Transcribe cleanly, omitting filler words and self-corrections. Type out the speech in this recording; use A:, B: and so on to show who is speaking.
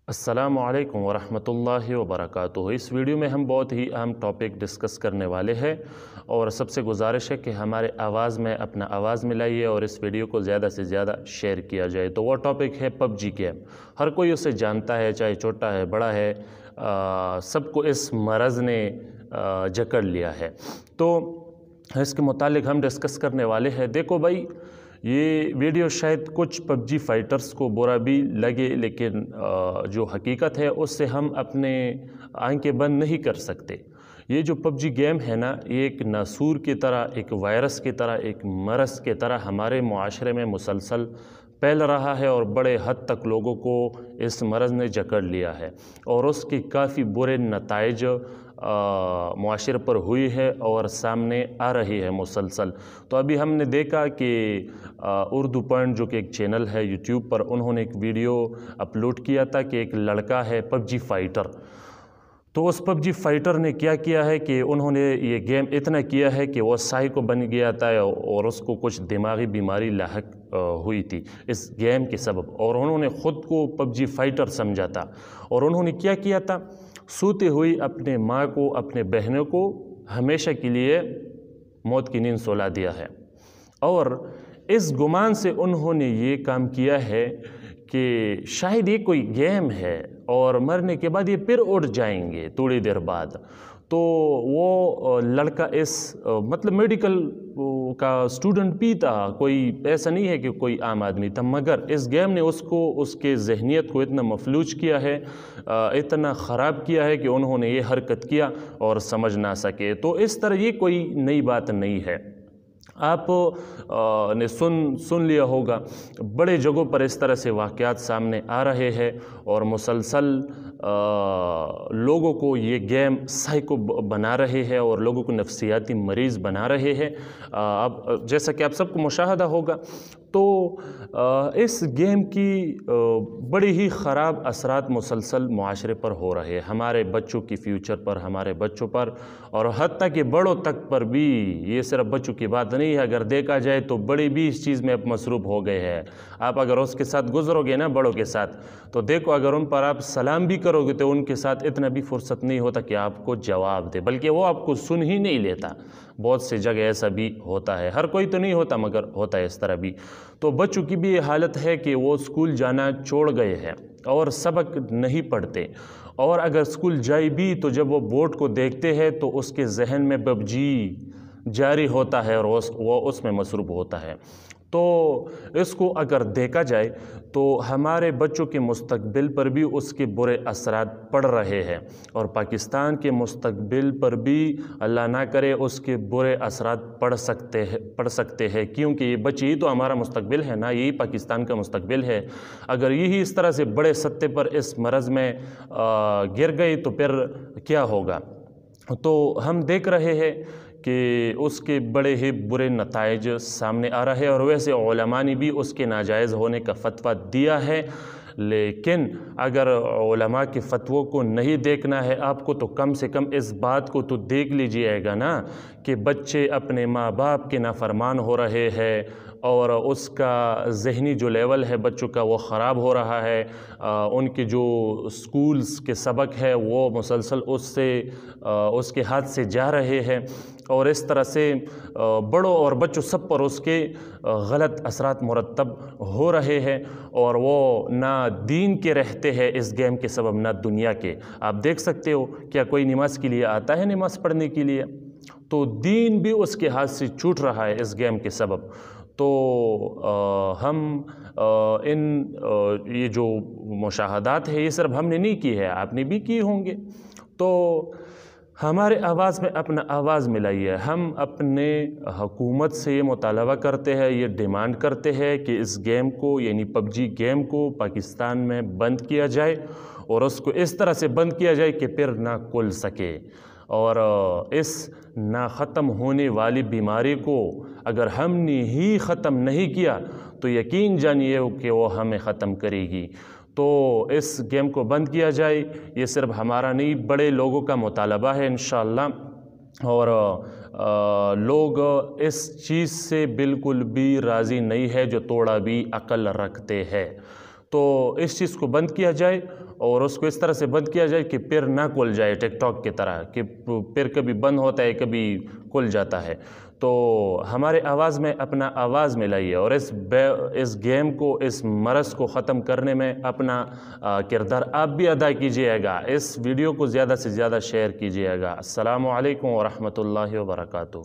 A: अस्सलामुअलैकुम वरहमतुल्लाहि वबरकातुहू। इस वीडियो में हम बहुत ही अहम टॉपिक डिस्कस करने वाले हैं और सबसे गुजारिश है कि हमारे आवाज़ में अपना आवाज़ मिलाइए और इस वीडियो को ज़्यादा से ज़्यादा शेयर किया जाए। तो वो टॉपिक है पबजी गेम। हर कोई उसे जानता है, चाहे छोटा है बड़ा है, सबको इस मरज़ ने जकड़ लिया है। तो इसके मुतालिक हम डिस्कस करने वाले हैं। देखो भाई, ये वीडियो शायद कुछ पबजी फाइटर्स को बुरा भी लगे, लेकिन जो हकीकत है उससे हम अपने आंखें बंद नहीं कर सकते। ये जो पबजी गेम है ना, ये एक नासूर की तरह, एक वायरस की तरह, एक मरज़ की तरह हमारे मुआशरे में मुसलसल फैल रहा है और बड़े हद तक लोगों को इस मरज़ ने जकड़ लिया है और उसके काफ़ी बुरे नताइज मुआशरे पर हुई है और सामने आ रही है मुसलसल। तो अभी हमने देखा कि उर्दू पॉइंट जो कि एक चैनल है यूट्यूब पर, उन्होंने एक वीडियो अपलोड किया था कि एक लड़का है पबजी फाइटर। तो उस पबजी फाइटर ने क्या किया है कि उन्होंने ये गेम इतना किया है कि वो साइको बन गया था और उसको कुछ दिमागी बीमारी लाहक हुई थी इस गेम के सबब, और उन्होंने ख़ुद को पबजी फाइटर समझा था। और उन्होंने क्या किया था, सोते हुई अपने माँ को, अपने बहनों को हमेशा के लिए मौत की नींद सुला दिया है। और इस गुमान से उन्होंने ये काम किया है कि शायद ये कोई गेम है और मरने के बाद ये फिर उड़ जाएंगे थोड़ी देर बाद। तो वो लड़का इस मतलब मेडिकल का स्टूडेंट भी था, कोई ऐसा नहीं है कि कोई आम आदमी था, मगर इस गेम ने उसको, उसके ज़हनियत को इतना मफलूज किया है, इतना ख़राब किया है कि उन्होंने ये हरकत किया और समझ ना सके। तो इस तरह ये कोई नई बात नहीं है। आप ने सुन लिया होगा, बड़े जगहों पर इस तरह से वाक़यात सामने आ रहे हैं और मुसलसल लोगों को ये गेम साइको बना रहे हैं और लोगों को नफ्सियाती मरीज़ बना रहे हैं। अब जैसा कि आप सबको मुशाहदा होगा, तो इस गेम की बड़ी ही ख़राब असरात मुसलसल मुआशरे पर हो रहे हैं, हमारे बच्चों की फ्यूचर पर, हमारे बच्चों पर और हत्ता कि बड़ों तक पर भी। ये सिर्फ बच्चों की बात नहीं है, अगर देखा जाए तो बड़े भी इस चीज़ में अब मसरूफ़ हो गए हैं। आप अगर उसके साथ गुजरोगे ना, बड़ों के साथ, तो देखो अगर उन पर आप सलाम भी करोगे तो उनके साथ इतना भी फुर्सत नहीं होता कि आपको जवाब दे, बल्कि वो आपको सुन ही नहीं लेता। बहुत सी जगह ऐसा भी होता है, हर कोई तो नहीं होता मगर होता है इस तरह भी। तो बच्चों की भी ये हालत है कि वो स्कूल जाना छोड़ गए हैं और सबक नहीं पढ़ते, और अगर स्कूल जाए भी तो जब वो बोर्ड को देखते हैं तो उसके जहन में पबजी जारी होता है और वो उसमें मसरूफ़ होता है। तो इसको अगर देखा जाए तो हमारे बच्चों के मुस्तकबिल पर भी उसके बुरे असरात पड़ रहे हैं और पाकिस्तान के मुस्तकबिल पर भी अल्लाह ना करे उसके बुरे असरात पड़ सकते हैं, क्योंकि ये बच्चे ही तो हमारा मुस्तकबिल है ना, यही पाकिस्तान का मुस्तकबिल है। अगर यही इस तरह से बड़े सत्ते पर इस मरज़ में गिर गई तो फिर क्या होगा। तो हम देख रहे हैं कि उसके बड़े ही बुरे नताइज सामने आ रहे हैं और वैसे उलमा ने भी उसके नाजायज़ होने का फ़तवा दिया है। लेकिन अगर उलमा के फ़तवों को नहीं देखना है आपको, तो कम से कम इस बात को तो देख लीजिएगा ना कि बच्चे अपने माँ बाप के नाफरमान हो रहे हैं और उसका ज़हनी जो लेवल है बच्चों का वो ख़राब हो रहा है। उनके जो स्कूल्स के सबक है वो मुसलसल उसके हाथ से जा रहे हैं और इस तरह से बड़ों और बच्चों सब पर उसके गलत असरात मुरतब हो रहे हैं और वो ना दीन के रहते हैं इस गेम के सबब, ना दुनिया के। आप देख सकते हो, क्या कोई नमाज़ के लिए आता है, नमाज़ पढ़ने के लिए? तो दीन भी उसके हाथ से छूट रहा है इस गेम के सबब। तो ये जो मुशाहदात है ये सिर्फ हमने नहीं की है, आपने भी की होंगे। तो हमारे आवाज़ में अपना आवाज़ मिलाइए। हम अपने हुकूमत से ये मुतालबा करते हैं, ये डिमांड करते हैं कि इस गेम को, यानी पबजी गेम को पाकिस्तान में बंद किया जाए और उसको इस तरह से बंद किया जाए कि फिर ना खुल सके। और इस ना ख़त्म होने वाली बीमारी को अगर हमने ही ख़त्म नहीं किया तो यकीन जानिए कि वो हमें ख़त्म करेगी। तो इस गेम को बंद किया जाए, ये सिर्फ हमारा नहीं, बड़े लोगों का मुतालबा है इंशाअल्लाह। और लोग इस चीज़ से बिल्कुल भी राज़ी नहीं है जो थोड़ा भी अक्ल रखते हैं। تو اس چیز کو بند کیا جائے اور اس کو اس طرح سے بند کیا جائے کہ پھر نہ کھل جائے ٹک ٹاک کی طرح کہ پھر کبھی بند ہوتا ہے کبھی کھل جاتا ہے. تو ہمارے آواز میں اپنا آواز ملائیے اور اس گیم کو اس مرض کو ختم کرنے میں اپنا کردار آپ بھی ادا کیجیے گا. اس ویڈیو کو زیادہ سے زیادہ شیئر کیجیے گا. السلام علیکم ورحمۃ اللہ وبرکاتہ.